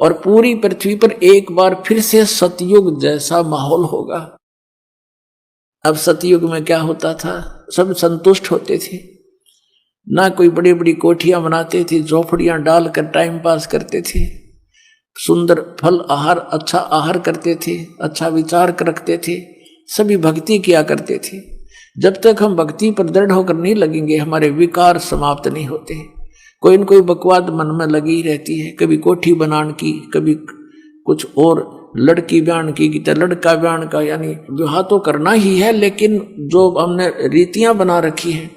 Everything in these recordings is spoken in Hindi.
और पूरी पृथ्वी पर एक बार फिर से सतयुग जैसा माहौल होगा। अब सतयुग में क्या होता था, सब संतुष्ट होते थे, ना कोई बड़ी बड़ी कोठियां बनाते थे, झोपड़ियां डालकर टाइम पास करते थे, सुंदर फल आहार अच्छा आहार करते थे, अच्छा विचार रखते थे, सभी भक्ति किया करते थे। जब तक हम भक्ति पर दृढ़ होकर नहीं लगेंगे हमारे विकार समाप्त नहीं होते। कोई न कोई बकवाद मन में लगी रहती है, कभी कोठी बनाने की, कभी कुछ और, लड़की ब्यान की तो लड़का ब्यान का, यानी विवाह तो करना ही है, लेकिन जो हमने रीतियां बना रखी हैं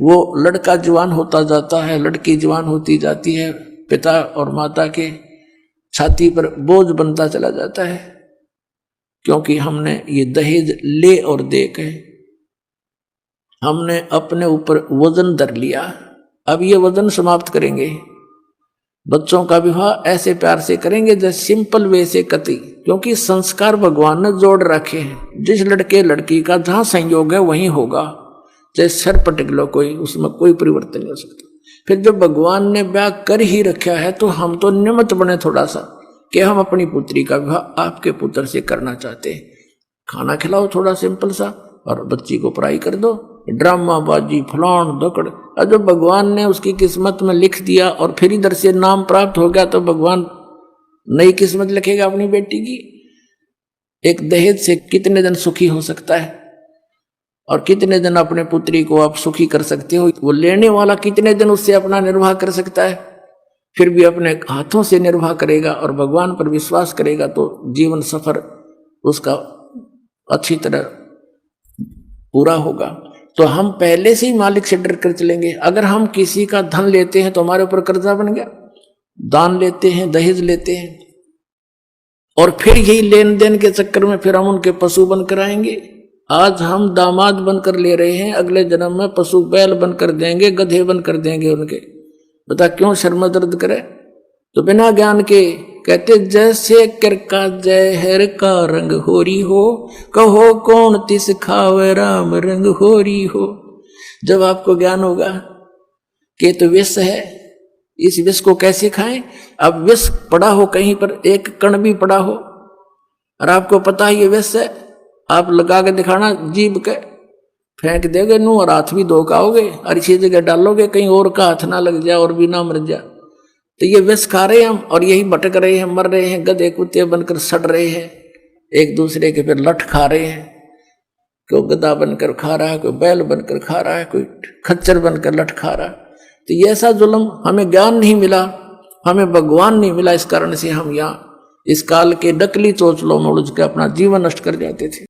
वो लड़का जवान होता जाता है, लड़की जवान होती जाती है, पिता और माता के छाती पर बोझ बनता चला जाता है, क्योंकि हमने ये दहेज ले और दे के हमने अपने ऊपर वजन धर लिया। अब ये वजन समाप्त करेंगे। बच्चों का विवाह ऐसे प्यार से करेंगे जैसे सिंपल वे से कति, क्योंकि संस्कार भगवान ने जोड़ रखे हैं। जिस लड़के लड़की का जहां संयोग है वहीं होगा, चाहे सर पटक लो कोई, उसमें कोई परिवर्तन नहीं हो सकता। फिर जब भगवान ने ब्याह कर ही रखा है तो हम तो निमित्त बने थोड़ा सा, कि हम अपनी पुत्री का विवाह आपके पुत्र से करना चाहते हैं। खाना खिलाओ थोड़ा सिंपल सा और बच्ची को पढ़ाई कर दो, ड्रामा बाजी फलान दकड़। और जब भगवान ने उसकी किस्मत में लिख दिया और फिर इधर से नाम प्राप्त हो गया तो भगवान नई किस्मत लिखेगा अपनी बेटी की। एक दहेज से कितने दिन सुखी हो सकता है और कितने दिन अपने पुत्री को आप सुखी कर सकते हो, वो लेने वाला कितने दिन उससे अपना निर्वाह कर सकता है। फिर भी अपने हाथों से निर्वाह करेगा और भगवान पर विश्वास करेगा तो जीवन सफर उसका अच्छी तरह पूरा होगा। तो हम पहले से ही मालिक से डर कर चलेंगे। अगर हम किसी का धन लेते हैं तो हमारे ऊपर कर्जा बन गया, दान लेते हैं, दहेज लेते हैं, और फिर यही लेन देन के चक्कर में फिर हम उनके पशु बनकर आएंगे। आज हम दामाद बनकर ले रहे हैं, अगले जन्म में पशु बैल बनकर देंगे, गधे बनकर देंगे उनके। बता क्यों शर्म दर्द करे? तो बिना ज्ञान के कहते जैसे कर का जहर का रंग होरी हो, कहो कौन तिस खावे राम रंग होरी हो। जब आपको ज्ञान होगा कि तो विष है, इस विष को कैसे खाएं। अब विष पड़ा हो कहीं पर, एक कण भी पड़ा हो और आपको पता है ये विष है, आप लगा के दिखाना, जीभ के फेंक देगे नू और हाथ भी धो खाओगे, और इसी जगह डालोगे कहीं और का हाथ ना लग जाए और भी ना मर जाए। तो ये विष खा रहे हैं हम और यही भटक रहे हैं, मर रहे हैं, गधे कुत्ते बनकर सड़ रहे हैं, एक दूसरे के फिर लठ खा रहे हैं। कोई गधा बनकर खा रहा है, कोई बैल बनकर खा रहा है, कोई खच्चर बनकर लठ खा रहा है। तो ये ऐसा जुल्म, हमें ज्ञान नहीं मिला, हमें भगवान नहीं मिला, इस कारण से हम यहाँ इस काल के नकली चोचलों में उलझ के अपना जीवन नष्ट कर जाते थे।